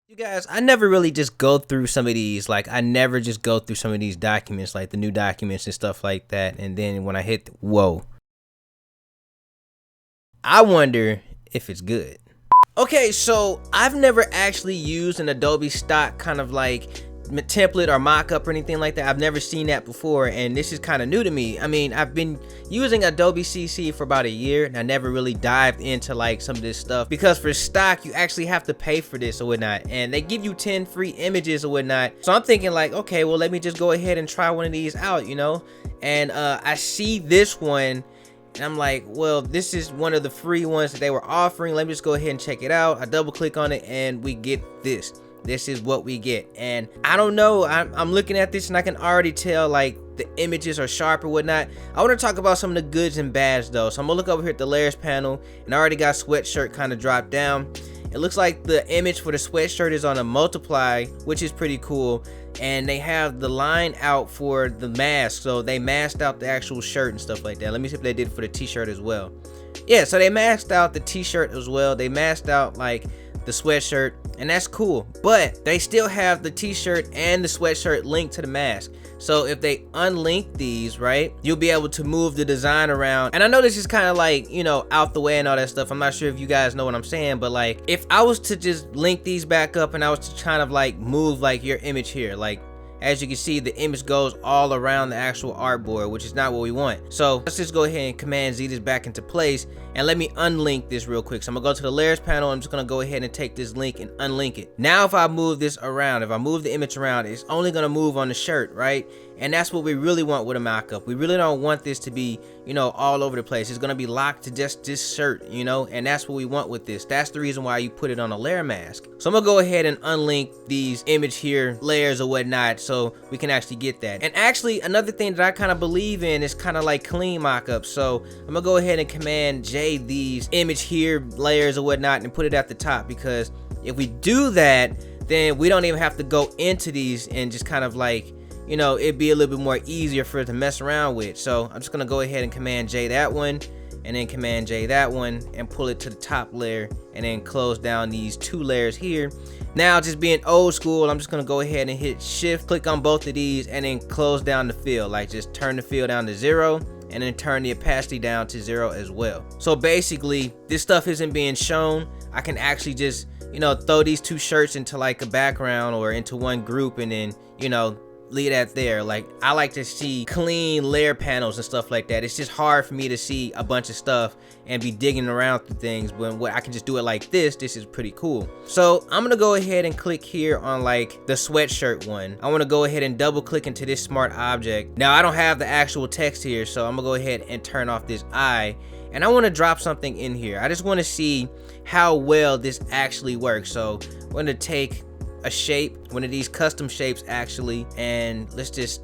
You guys, I never really just go through some of these. Like, I never just go through some of these documents, like the new documents and stuff like that. And then when I hit, whoa, I wonder if it's good. Okay, so I've never actually used an Adobe stock kind of like template or mock-up or anything like that. I've never seen that before, and this is kind of new to me. I mean, I've been using Adobe CC for about a year, and I never really dived into like some of this stuff, because for stock you actually have to pay for this or whatnot, and they give you 10 free images or whatnot. So I'm thinking like, okay, well, let me just go ahead and try one of these out, you know. And I see this one, and I'm like, well, this is one of the free ones that they were offering. Let me just go ahead and check it out. I double click on it, and we get this. This is what we get. And I don't know, I'm looking at this and I can already tell like the images are sharp or whatnot. I want to talk about some of the goods and bads though. So I'm gonna look over here at the layers panel, and I already got sweatshirt kind of dropped down. It looks like the image for the sweatshirt is on a multiply, which is pretty cool. And they have the line out for the mask, so they masked out the actual shirt and stuff like that. Let me see if they did for the t-shirt as well. Yeah, so they masked out the t-shirt as well. They masked out like the sweatshirt, and that's cool, but they still have the t-shirt and the sweatshirt linked to the mask. So if they unlink these, right, you'll be able to move the design around. And I know this is kind of like, you know, out the way and all that stuff. I'm not sure if you guys know what I'm saying, but like if I was to just link these back up and I was to kind of like move like your image here, like as you can see, the image goes all around the actual artboard, which is not what we want. So let's just go ahead and Command Z this back into place, and let me unlink this real quick. So I'm gonna go to the layers panel. I'm just gonna go ahead and take this link and unlink it. Now if I move this around, if I move the image around, it's only gonna move on the shirt, right? And that's what we really want with a mock-up. We really don't want this to be, you know, all over the place. It's gonna be locked to just this shirt, you know, and that's what we want with this. That's the reason why you put it on a layer mask. So I'm gonna go ahead and unlink these image here layers or whatnot, so we can actually get that. And actually another thing that I kind of believe in is kind of like clean mock-up. So I'm gonna go ahead and Command J these image here layers or whatnot and put it at the top, because if we do that, then we don't even have to go into these and just kind of like, you know, it'd be a little bit more easier for it to mess around with. So I'm just gonna go ahead and Command J that one, and then Command J that one, and pull it to the top layer, and then close down these two layers here. Now, just being old school, I'm just gonna go ahead and hit shift click on both of these, and then close down the fill. Like, just turn the fill down to 0, and then turn the opacity down to 0 as well. So basically, this stuff isn't being shown. I can actually just, you know, throw these two shirts into like a background or into one group, and then, you know, leave that there. Like, I like to see clean layer panels and stuff like that. It's just hard for me to see a bunch of stuff and be digging around through things when I can just do it like this. This is pretty cool. So I'm gonna go ahead and click here on like the sweatshirt one. I want to go ahead and double click into this smart object. Now I don't have the actual text here, so I'm gonna go ahead and turn off this eye, and I want to drop something in here. I just want to see how well this actually works. So I'm going to take a shape, one of these custom shapes actually, and let's just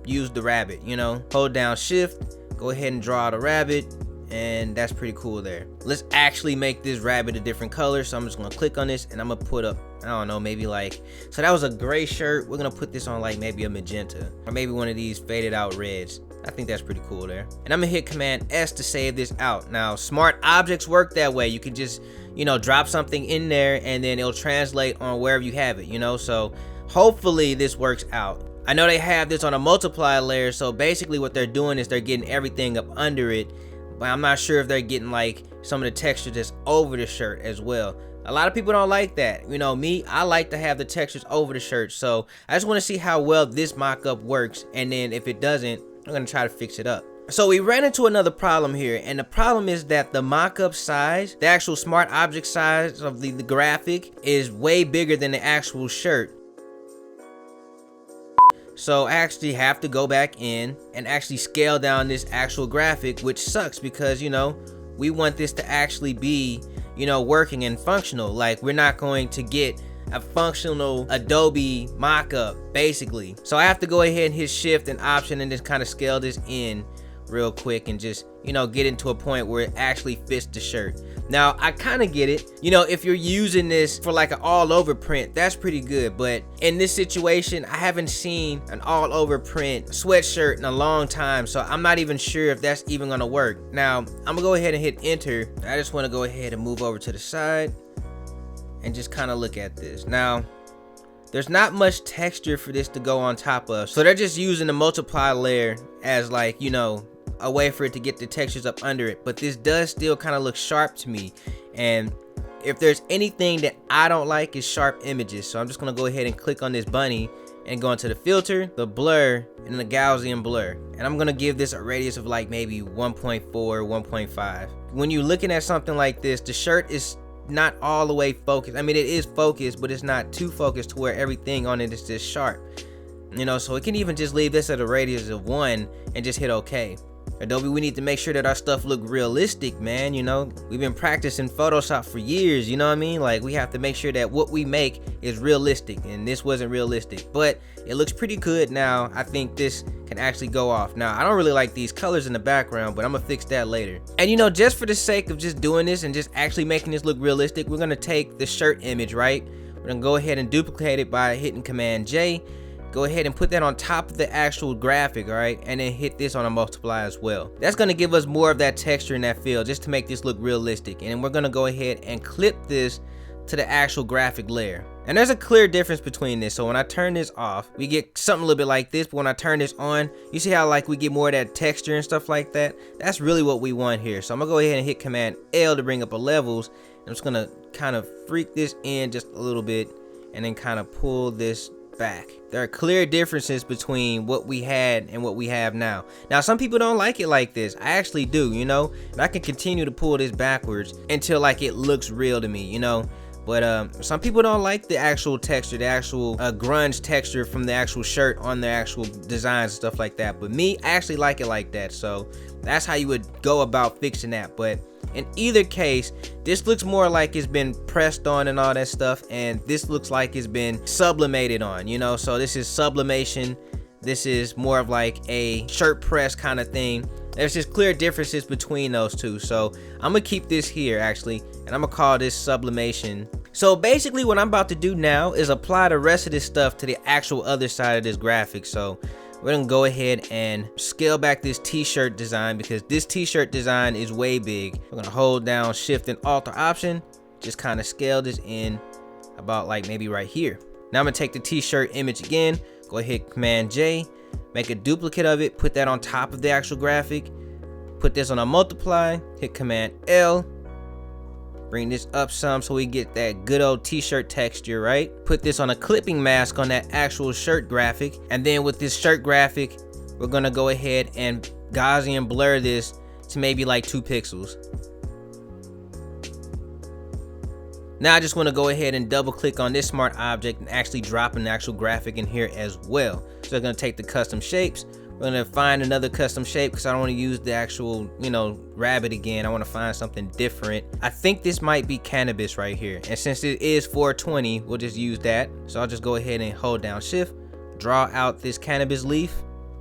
use the rabbit, you know. Hold down shift, go ahead and draw the rabbit, and that's pretty cool there. Let's actually make this rabbit a different color. So I'm just gonna click on this, and I'm gonna put up, I don't know, maybe like, so that was a gray shirt. We're gonna put this on like maybe a magenta, or maybe one of these faded out reds. I think that's pretty cool there. And I'm gonna hit Command S to save this out. Now, smart objects work that way. You can just, you know, drop something in there, and then it'll translate on wherever you have it, you know. So hopefully this works out. I know they have this on a multiply layer, so basically what they're doing is they're getting everything up under it, but I'm not sure if they're getting like some of the texture that's over the shirt as well. A lot of people don't like that. You know, me, I like to have the textures over the shirt. So I just want to see how well this mock-up works, and then if it doesn't, I'm gonna try to fix it up. So we ran into another problem here, and the problem is that the mock-up size, the actual smart object size of the graphic, is way bigger than the actual shirt. So I actually have to go back in and actually scale down this actual graphic, which sucks because, you know, we want this to actually be, you know, working and functional. Like, we're not going to get a functional Adobe mock-up basically. So I have to go ahead and hit shift and option and just kind of scale this in real quick and just, you know, get into a point where it actually fits the shirt. Now I kind of get it, you know, if you're using this for like an all over print, that's pretty good, but in this situation I haven't seen an all over print sweatshirt in a long time, so I'm not even sure if that's even gonna work. Now I'm gonna go ahead and hit enter. I just want to go ahead and move over to the side, and just kind of look at this. Now, there's not much texture for this to go on top of, so they're just using the multiply layer as like, you know, a way for it to get the textures up under it. But this does still kind of look sharp to me, and if there's anything that I don't like, is sharp images. So I'm just gonna go ahead and click on this bunny and go into the filter, the blur, and the Gaussian blur, and I'm gonna give this a radius of like maybe 1.4, 1.5. When you're looking at something like this, the shirt is not all the way focused. I mean, it is focused, but it's not too focused to where everything on it is just sharp, you know. So it can even just leave this at a radius of 1 and just hit OK. Adobe, we need to make sure that our stuff look realistic, man. You know, we've been practicing Photoshop for years, you know what I mean? Like, we have to make sure that what we make is realistic, and this wasn't realistic, but it looks pretty good now. I think this can actually go off. Now, I don't really like these colors in the background, but I'm gonna fix that later. And you know, just for the sake of just doing this and just actually making this look realistic, we're gonna take the shirt image, right? We're gonna go ahead and duplicate it by hitting Command J. Go ahead and put that on top of the actual graphic, all right? And then hit this on a multiply as well. That's gonna give us more of that texture in that field, just to make this look realistic. And we're gonna go ahead and clip this to the actual graphic layer. And there's a clear difference between this. So when I turn this off, we get something a little bit like this, but when I turn this on, you see how like we get more of that texture and stuff like that? That's really what we want here. So I'm gonna go ahead and hit Command L to bring up a levels. I'm just gonna kind of freak this in just a little bit and then kind of pull this back. There are clear differences between what we had and what we have now. Now, some people don't like it like this. I actually do, you know. And I can continue to pull this backwards until like it looks real to me, you know. But some people don't like the actual texture, the actual grunge texture from the actual shirt on the actual designs and stuff like that. But me, I actually like it like that. So that's how you would go about fixing that. But in either case, this looks more like it's been pressed on and all that stuff, and this looks like it's been sublimated on, you know. So this is sublimation. This is more of like a shirt press kind of thing. There's just clear differences between those two. So I'm gonna keep this here actually, and I'm gonna call this sublimation. So basically what I'm about to do now is apply the rest of this stuff to the actual other side of this graphic. So we're gonna go ahead and scale back this t-shirt design, because this t-shirt design is way big. We're gonna hold down Shift and Alt or Option, just kind of scale this in about like maybe right here. Now I'm gonna take the t-shirt image again, go ahead, hit Command J, make a duplicate of it, put that on top of the actual graphic, put this on a multiply, hit Command L, bring this up some so we get that good old t-shirt texture, right? Put this on a clipping mask on that actual shirt graphic, and then with this shirt graphic, we're gonna go ahead and Gaussian blur this to maybe like 2 pixels. Now I just want to go ahead and double click on this smart object and actually drop an actual graphic in here as well. So I'm going to take the custom shapes. We're going to find another custom shape because I don't want to use the actual, you know, rabbit again. I want to find something different. I think this might be cannabis right here. And since it is 420, we'll just use that. So I'll just go ahead and hold down Shift, draw out this cannabis leaf.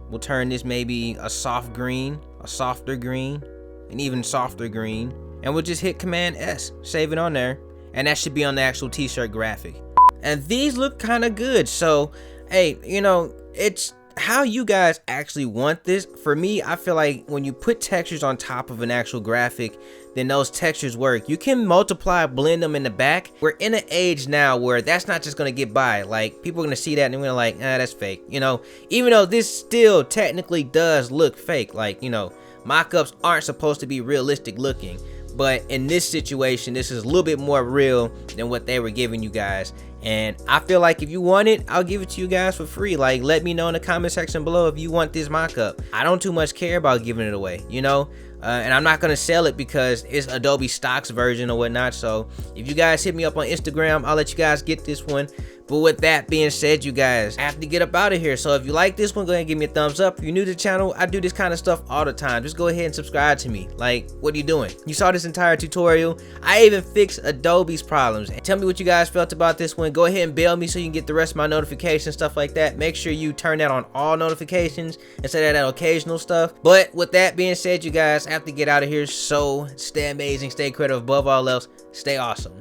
We'll turn this maybe a soft green, a softer green, an even softer green. And we'll just hit Command S, save it on there. And that should be on the actual t-shirt graphic. And these look kind of good. So, hey, you know, it's how you guys actually want this. For me, I feel like when you put textures on top of an actual graphic, then those textures work. You can multiply, blend them in the back. We're in an age now where that's not just gonna get by. Like, people are gonna see that and they're gonna like, that's fake. You know, even though this still technically does look fake. Like, you know, mock-ups aren't supposed to be realistic looking. But in this situation, this is a little bit more real than what they were giving you guys. And I feel like if you want it, I'll give it to you guys for free. Like, let me know in the comment section below if you want this mock-up. I don't too much care about giving it away, you know? And I'm not gonna sell it because it's Adobe stocks version or whatnot. So if you guys hit me up on Instagram, I'll let you guys get this one. But with that being said, you guys, I have to get up out of here. So if you like this one, go ahead and give me a thumbs up. If you're new to the channel, I do this kind of stuff all the time. Just go ahead and subscribe to me. Like, what are you doing? You saw this entire tutorial. I even fixed Adobe's problems. And tell me what you guys felt about this one. Go ahead and bell me so you can get the rest of my notifications, stuff like that. Make sure you turn that on all notifications instead of that occasional stuff. But with that being said, you guys, I have to get out of here. So stay amazing, stay creative, above all else, stay awesome.